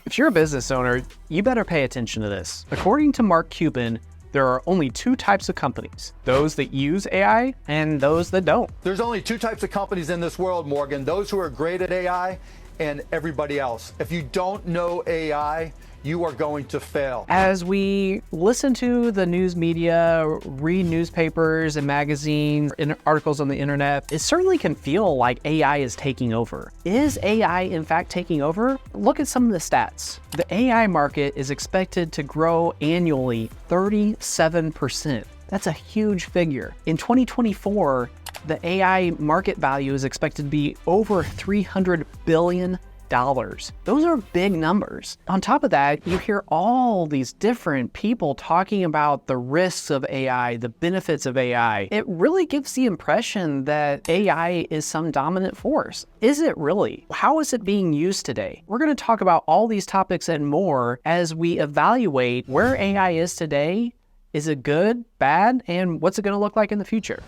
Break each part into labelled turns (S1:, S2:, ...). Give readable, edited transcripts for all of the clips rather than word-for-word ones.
S1: If you're a business owner, you better pay attention to this. According to Mark Cuban, there are only two types of companies, those that use AI and those that don't.
S2: There's only two types of companies in this world, Morgan, those who are great at AI and everybody else. If you don't know AI, you are going to fail.
S1: As we listen to the news media, read newspapers and magazines, and articles on the internet, it certainly can feel like AI is taking over. Is AI in fact taking over? Look at some of the stats. The AI market is expected to grow annually 37%. That's a huge figure. In 2024, the AI market value is expected to be over $300 billion. Those are big numbers. On top of that, you hear all these different people talking about the risks of AI, the benefits of AI. It really gives the impression that AI is some dominant force. Is it really? How is it being used today? We're going to talk about all these topics and more as we evaluate where AI is today. Is it good, bad, and what's it going to look like in the future?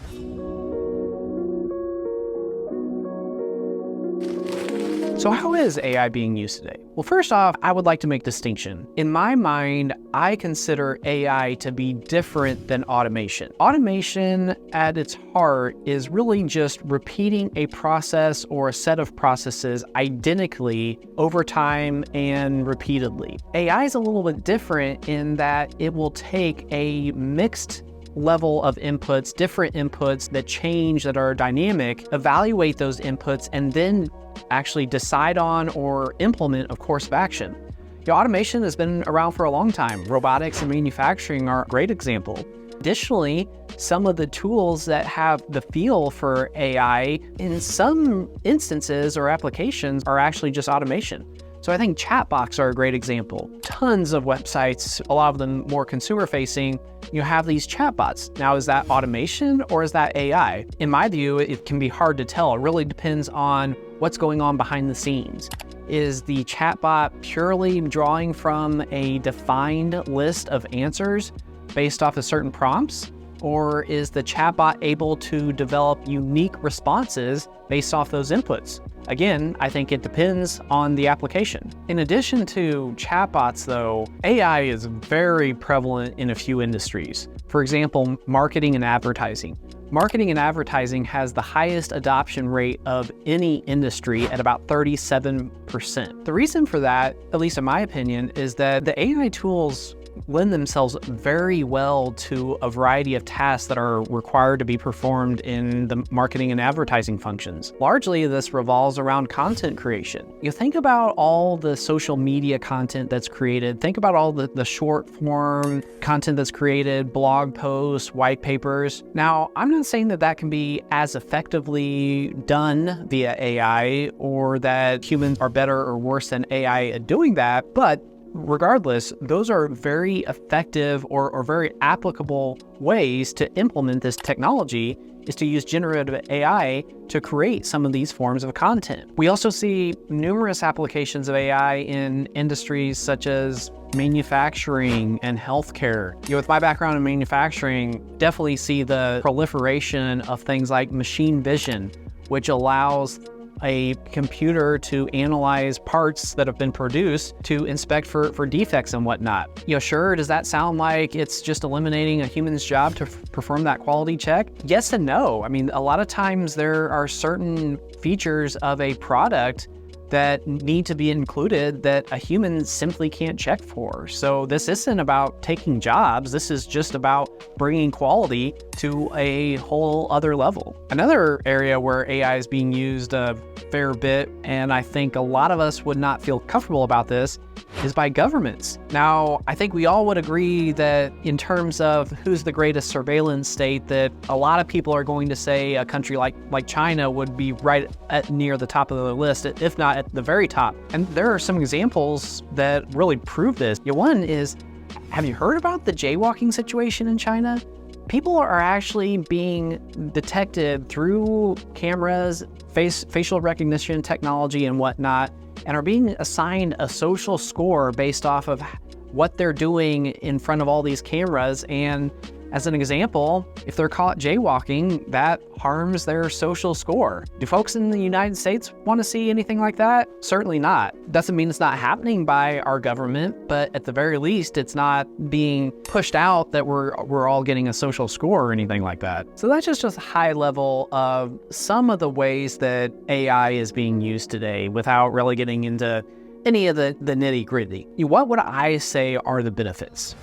S1: So how is AI being used today? Well, first off, I would like to make a distinction. In my mind, I consider AI to be different than automation. Automation at its heart is really just repeating a process or a set of processes identically over time and repeatedly. AI is a little bit different in that it will take a mixed level of inputs, different inputs that change, that are dynamic, evaluate those inputs, and then actually decide on or implement a course of action. Automation has been around for a long time. Robotics and manufacturing are a great example. Additionally, some of the tools that have the feel for AI in some instances or applications are actually just automation. So I think chatbots are a great example. Tons of websites, a lot of them more consumer facing, you have these chatbots. Now, is that automation or is that AI? In my view, it can be hard to tell. It really depends on what's going on behind the scenes. Is the chatbot purely drawing from a defined list of answers based off of certain prompts? Or is the chatbot able to develop unique responses based off those inputs? Again, I think it depends on the application. In addition to chatbots though, AI is very prevalent in a few industries. For example, marketing and advertising. Marketing and advertising has the highest adoption rate of any industry at about 37%. The reason for that, at least in my opinion, is that the AI tools lend themselves very well to a variety of tasks that are required to be performed in the marketing and advertising functions. Largely, this revolves around content creation. You think about all the social media content that's created, think about all the short form content that's created, blog posts, white papers. Now, I'm not saying that that can be as effectively done via AI or that humans are better or worse than AI at doing that, but regardless, those are very effective or very applicable ways to implement this technology, is to use generative AI to create some of these forms of content. We also see numerous applications of AI in industries such as manufacturing and healthcare. With my background in manufacturing, definitely see the proliferation of things like machine vision, which allows a computer to analyze parts that have been produced to inspect for defects and whatnot. Sure, does that sound like it's just eliminating a human's job to perform that quality check? Yes and no. I mean, a lot of times there are certain features of a product that need to be included that a human simply can't check for. So this isn't about taking jobs. This is just about bringing quality to a whole other level. Another area where AI is being used a fair bit, and I think a lot of us would not feel comfortable about this, is by governments. Now, I think we all would agree that in terms of who's the greatest surveillance state, that a lot of people are going to say a country like China would be right at near the top of the list, if not at the very top. And there are some examples that really prove this. One is, have you heard about the jaywalking situation in China? People are actually being detected through cameras, facial recognition technology and whatnot, and are being assigned a social score based off of what they're doing in front of all these cameras. And As an example, if they're caught jaywalking, that harms their social score. Do folks in the United States want to see anything like that? Certainly not. Doesn't mean it's not happening by our government, but at the very least, it's not being pushed out that we're all getting a social score or anything like that. So that's just a high level of some of the ways that AI is being used today without really getting into any of the nitty gritty. What would I say are the benefits?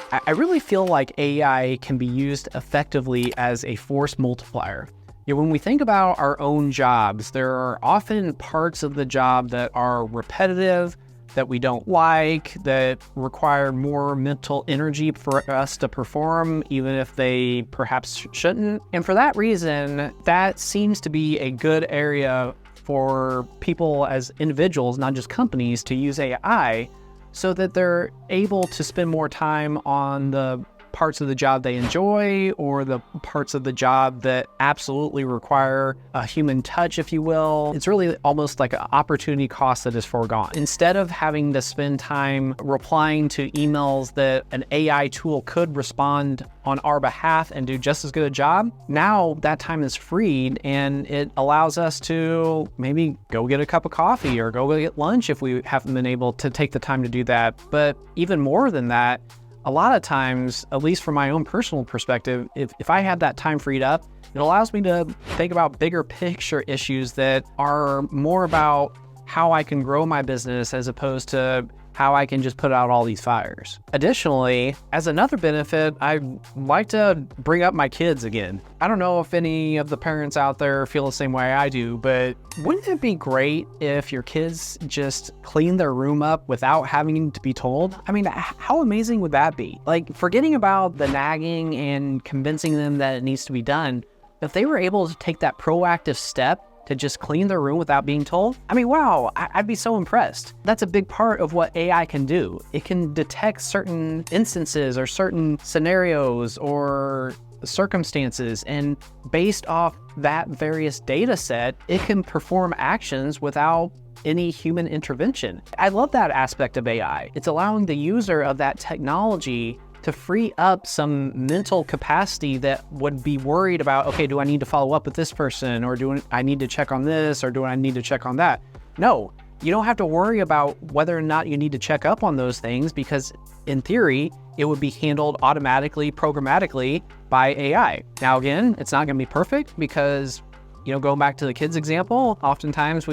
S1: I really feel like AI can be used effectively as a force multiplier. When we think about our own jobs, there are often parts of the job that are repetitive, that we don't like, that require more mental energy for us to perform, even if they perhaps shouldn't. And for that reason, that seems to be a good area for people as individuals, not just companies, to use AI so that they're able to spend more time on the parts of the job they enjoy or the parts of the job that absolutely require a human touch, if you will. It's really almost like an opportunity cost that is foregone. Instead of having to spend time replying to emails that an AI tool could respond on our behalf and do just as good a job, now that time is freed and it allows us to maybe go get a cup of coffee or go get lunch if we haven't been able to take the time to do that. But even more than that, a lot of times, at least from my own personal perspective, if I have that time freed up, it allows me to think about bigger picture issues that are more about how I can grow my business as opposed to how I can just put out all these fires. Additionally, as another benefit, I like to bring up my kids again. I don't know if any of the parents out there feel the same way I do, but wouldn't it be great if your kids just clean their room up without having to be told? I mean, how amazing would that be? Like, forgetting about the nagging and convincing them that it needs to be done, if they were able to take that proactive step to just clean their room without being told, I mean, wow, I'd be so impressed. That's a big part of what AI can do. It can detect certain instances or certain scenarios or circumstances, and based off that various data set, it can perform actions without any human intervention. I love that aspect of AI. It's allowing the user of that technology to free up some mental capacity that would be worried about, okay, do I need to follow up with this person, or do I need to check on this, or do I need to check on that? No, you don't have to worry about whether or not you need to check up on those things, because in theory, it would be handled automatically, programmatically by AI. Now, again, it's not gonna be perfect because, going back to the kids example, oftentimes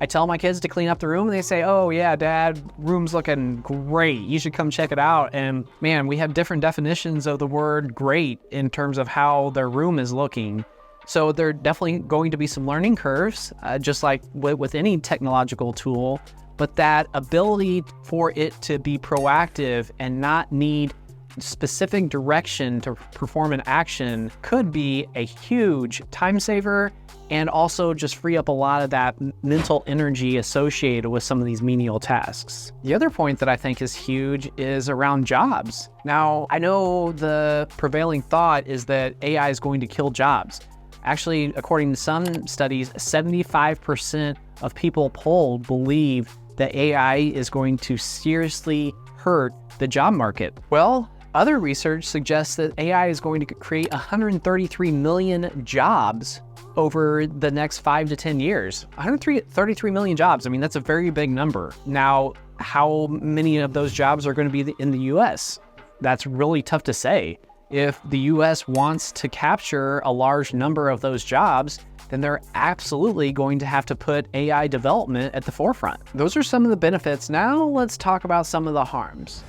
S1: I tell my kids to clean up the room and they say, oh yeah, Dad, room's looking great. You should come check it out. And man, we have different definitions of the word great in terms of how their room is looking. So there are definitely going to be some learning curves, just like with any technological tool, but that ability for it to be proactive and not need specific direction to perform an action could be a huge time saver and also just free up a lot of that mental energy associated with some of these menial tasks. The other point that I think is huge is around jobs. Now, I know the prevailing thought is that AI is going to kill jobs. Actually, according to some studies, 75% of people polled believe that AI is going to seriously hurt the job market. Well, other research suggests that AI is going to create 133 million jobs over the next 5 to 10 years. 133 million jobs. I mean, that's a very big number. Now, how many of those jobs are going to be in the US? That's really tough to say. If the US wants to capture a large number of those jobs, then they're absolutely going to have to put AI development at the forefront. Those are some of the benefits. Now let's talk about some of the harms.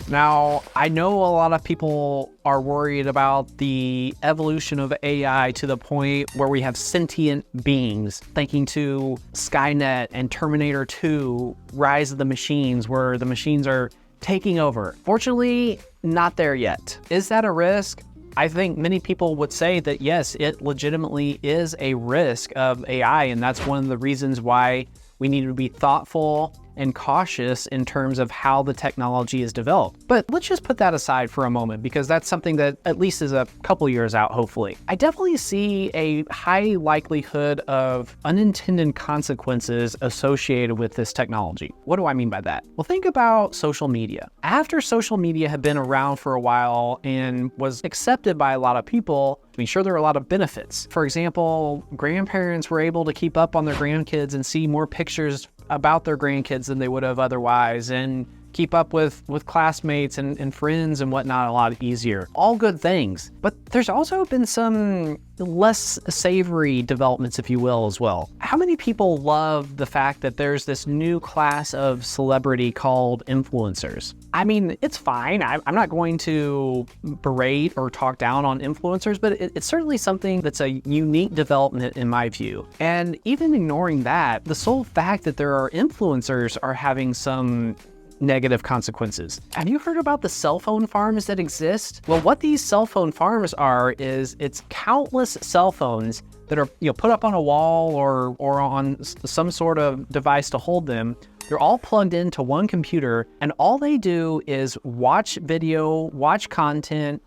S1: Now, I know a lot of people are worried about the evolution of AI to the point where we have sentient beings, thinking to Skynet and Terminator 2, Rise of the Machines, where the machines are taking over. Fortunately, not there yet. Is that a risk? I think many people would say that yes, it legitimately is a risk of AI, and that's one of the reasons why we need to be thoughtful and cautious in terms of how the technology is developed. But let's just put that aside for a moment, because that's something that at least is a couple years out, hopefully. I definitely see a high likelihood of unintended consequences associated with this technology. What do I mean by that? Well, think about social media. After social media had been around for a while and was accepted by a lot of people, I mean, sure, there are a lot of benefits. For example, grandparents were able to keep up on their grandkids and see more pictures about their grandkids than they would have otherwise, and keep up with classmates and friends and whatnot a lot easier. All good things. But there's also been some less savory developments, if you will, as well. How many people love the fact that there's this new class of celebrity called influencers? I mean, it's fine. I'm not going to berate or talk down on influencers, but it's certainly something that's a unique development in my view. And even ignoring that, the sole fact that there are influencers are having some negative consequences. Have you heard about the cell phone farms that exist? Well, what these cell phone farms are is it's countless cell phones that are put up on a wall or on some sort of device to hold them. They're all plugged into one computer, and all they do is watch video, watch content,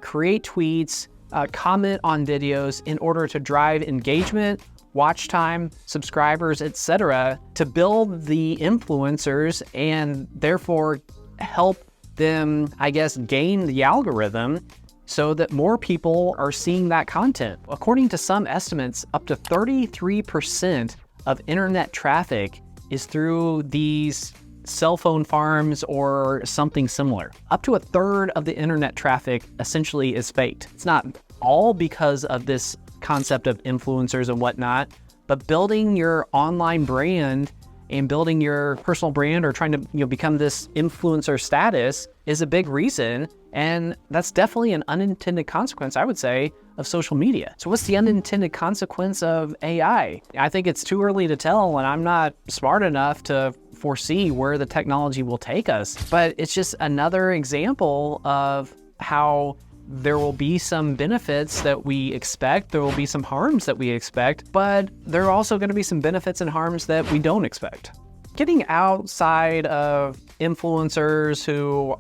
S1: create tweets, comment on videos in order to drive engagement, watch time, subscribers, etc., to build the influencers and therefore help them, I guess, gain the algorithm so that more people are seeing that content. According to some estimates, up to 33% of internet traffic is through these cell phone farms or something similar. Up to a third of the internet traffic essentially is faked. It's not all because of this concept of influencers and whatnot, but building your online brand and building your personal brand or trying to become this influencer status is a big reason. And that's definitely an unintended consequence, I would say, of social media. So what's the unintended consequence of AI? I think it's too early to tell, and I'm not smart enough to foresee where the technology will take us. But it's just another example of how there will be some benefits that we expect, there will be some harms that we expect, but there are also going to be some benefits and harms that we don't expect. Getting outside of influencers who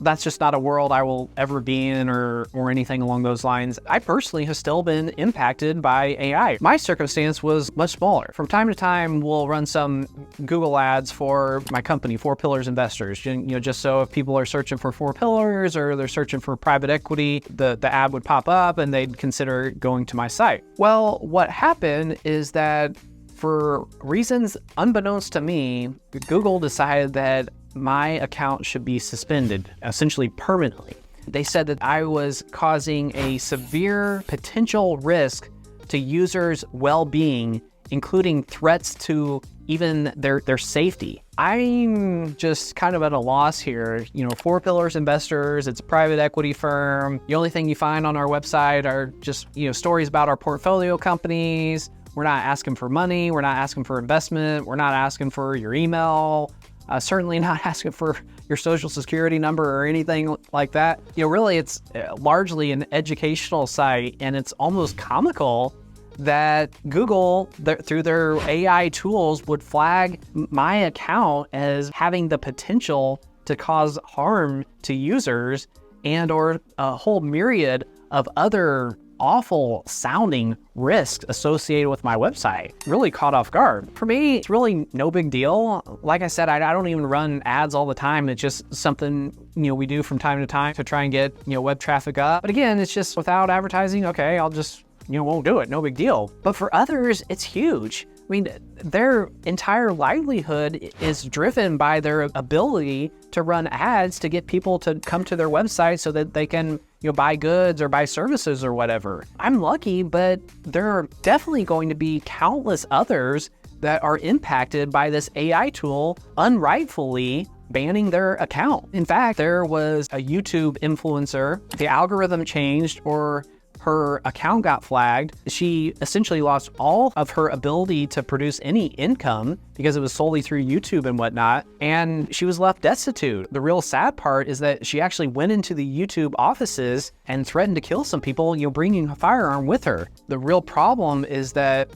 S1: that's just not a world I will ever be in or anything along those lines. I personally have still been impacted by AI. My circumstance was much smaller. From time to time, we'll run some Google ads for my company, 4 Pillars Investors. Just so if people are searching for 4 Pillars or they're searching for private equity, the ad would pop up and they'd consider going to my site. Well, what happened is that for reasons unbeknownst to me, Google decided that my account should be suspended, essentially permanently. They said that I was causing a severe potential risk to users' well-being, including threats to even their safety. I'm just kind of at a loss here. 4 Pillars Investors, it's a private equity firm. The only thing you find on our website are just, stories about our portfolio companies. We're not asking for money. We're not asking for investment. We're not asking for your email. Certainly not asking for your social security number or anything like that. Really, it's largely an educational site, and it's almost comical that Google, through their AI tools, would flag my account as having the potential to cause harm to users and or a whole myriad of other awful sounding risks associated with my website. Really caught off guard. For me, it's really no big deal. Like I said, I don't even run ads all the time. It's just something, we do from time to time to try and get, web traffic up. But again, it's just without advertising, okay, I'll just, won't do it. No big deal. But for others, it's huge. I mean, their entire livelihood is driven by their ability to run ads to get people to come to their website so that they can, buy goods or buy services or whatever. I'm lucky, but there are definitely going to be countless others that are impacted by this AI tool unrightfully banning their account. In fact, there was a YouTube influencer, the algorithm changed or her account got flagged. She essentially lost all of her ability to produce any income because it was solely through YouTube and whatnot, and she was left destitute. The real sad part is that she actually went into the YouTube offices and threatened to kill some people, bringing a firearm with her. The real problem is that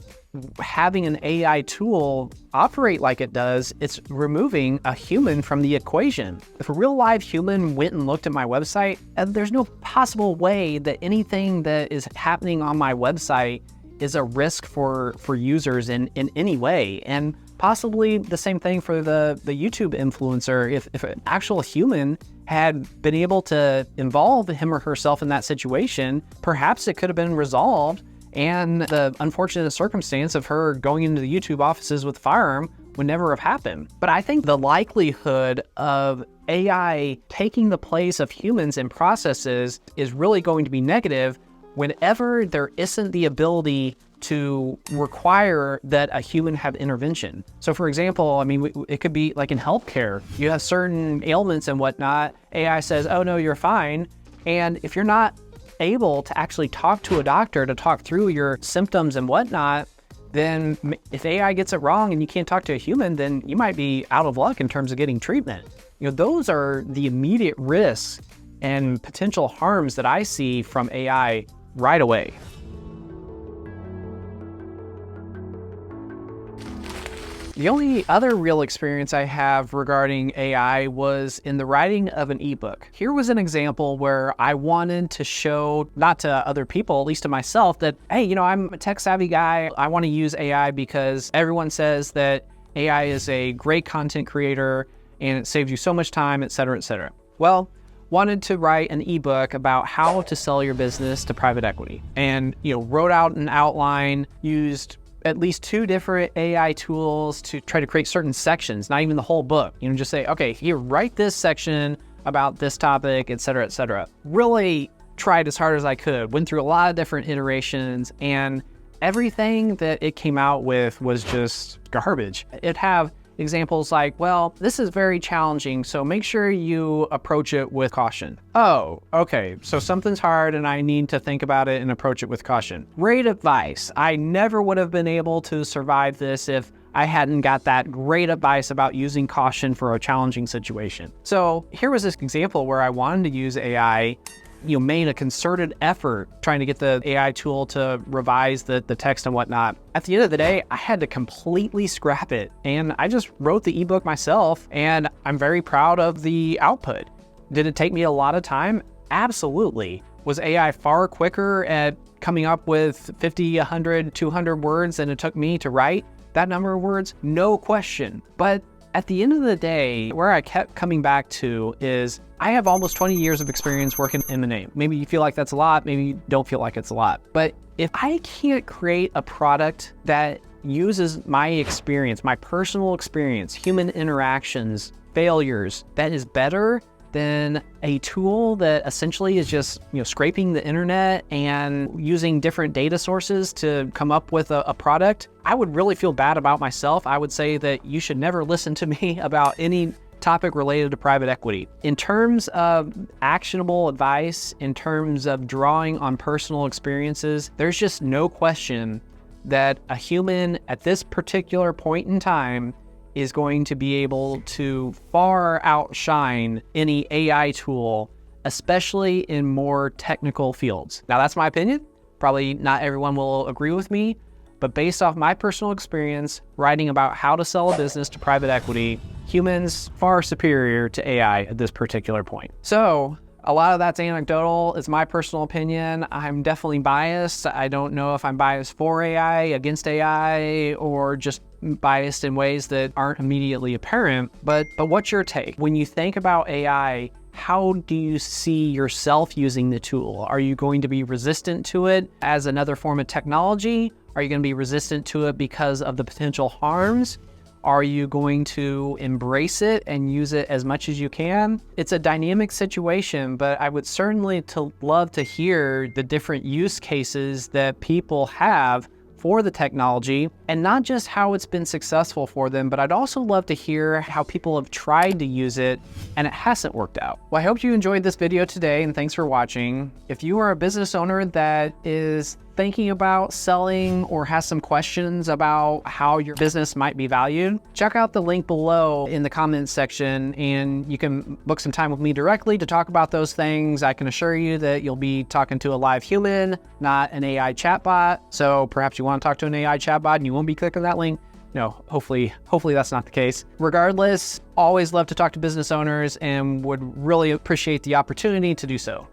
S1: having an AI tool operate like it does, it's removing a human from the equation. If a real live human went and looked at my website, there's no possible way that anything that is happening on my website is a risk for users in any way. And possibly the same thing for the YouTube influencer. If an actual human had been able to involve him or herself in that situation, perhaps it could have been resolved, and the unfortunate circumstance of her going into the YouTube offices with a firearm would never have happened. But I think the likelihood of AI taking the place of humans in processes is really going to be negative whenever there isn't the ability to require that a human have intervention. So for example, I mean, it could be like in healthcare, you have certain ailments and whatnot, AI says, oh no, you're fine. And if you're not able to actually talk to a doctor to talk through your symptoms and whatnot, then if AI gets it wrong and you can't talk to a human, then you might be out of luck in terms of getting treatment. You know, those are the immediate risks and potential harms that I see from AI right away. The only other real experience I have regarding AI was in the writing of an ebook. Here was an example where I wanted to show, not to other people, at least to myself, that, hey, you know, I'm a tech savvy guy. I want to use AI because everyone says that AI is a great content creator and it saves you so much time, et cetera, et cetera. Well, wanted to write an ebook about how to sell your business to private equity, and, you know, wrote out an outline, used at least 2 different AI tools to try to create certain sections, not even the whole book. You know, just say, okay, here, write this section about this topic, et cetera, et cetera. Really tried as hard as I could, went through a lot of different iterations, and everything that it came out with was just garbage. It'd have examples like, well, this is very challenging, so make sure you approach it with caution. Oh, okay, so something's hard and I need to think about it and approach it with caution. Great advice. I never would have been able to survive this if I hadn't got that great advice about using caution for a challenging situation. So here was this example where I wanted to use AI, you know, made a concerted effort trying to get the AI tool to revise the text and whatnot. At the end of the day, I had to completely scrap it, and I just wrote the ebook myself, and I'm very proud of the output. Did it take me a lot of time? Absolutely. Was AI far quicker at coming up with 50, 100, 200 words than it took me to write that number of words? No question. But at the end of the day, where I kept coming back to is I have almost 20 years of experience working in M&A. Maybe you feel like that's a lot, maybe you don't feel like it's a lot. But if I can't create a product that uses my experience, my personal experience, human interactions, failures, that is better than a tool that essentially is just, you know, scraping the internet and using different data sources to come up with a product, I would really feel bad about myself. I would say that you should never listen to me about any topic related to private equity. In terms of actionable advice, in terms of drawing on personal experiences, there's just no question that a human at this particular point in time is going to be able to far outshine any AI tool, especially in more technical fields. Now, that's my opinion. Probably not everyone will agree with me, but based off my personal experience writing about how to sell a business to private equity, humans far superior to AI at this particular point. So a lot of that's anecdotal. It's my personal opinion. I'm definitely biased. I don't know if I'm biased for AI, against AI, or just biased in ways that aren't immediately apparent. But what's your take? When you think about AI, how do you see yourself using the tool? Are you going to be resistant to it as another form of technology? Are you going to be resistant to it because of the potential harms? Are you going to embrace it and use it as much as you can? It's a dynamic situation, but I would certainly love to hear the different use cases that people have for the technology, and not just how it's been successful for them, but I'd also love to hear how people have tried to use it and it hasn't worked out. Well, I hope you enjoyed this video today, and thanks for watching. If you are a business owner that is thinking about selling or has some questions about how your business might be valued, check out the link below in the comments section and you can book some time with me directly to talk about those things. I can assure you that you'll be talking to a live human, not an AI chatbot. So perhaps you want to talk to an AI chatbot and you won't be clicking that link. No, hopefully that's not the case. Regardless, always love to talk to business owners and would really appreciate the opportunity to do so.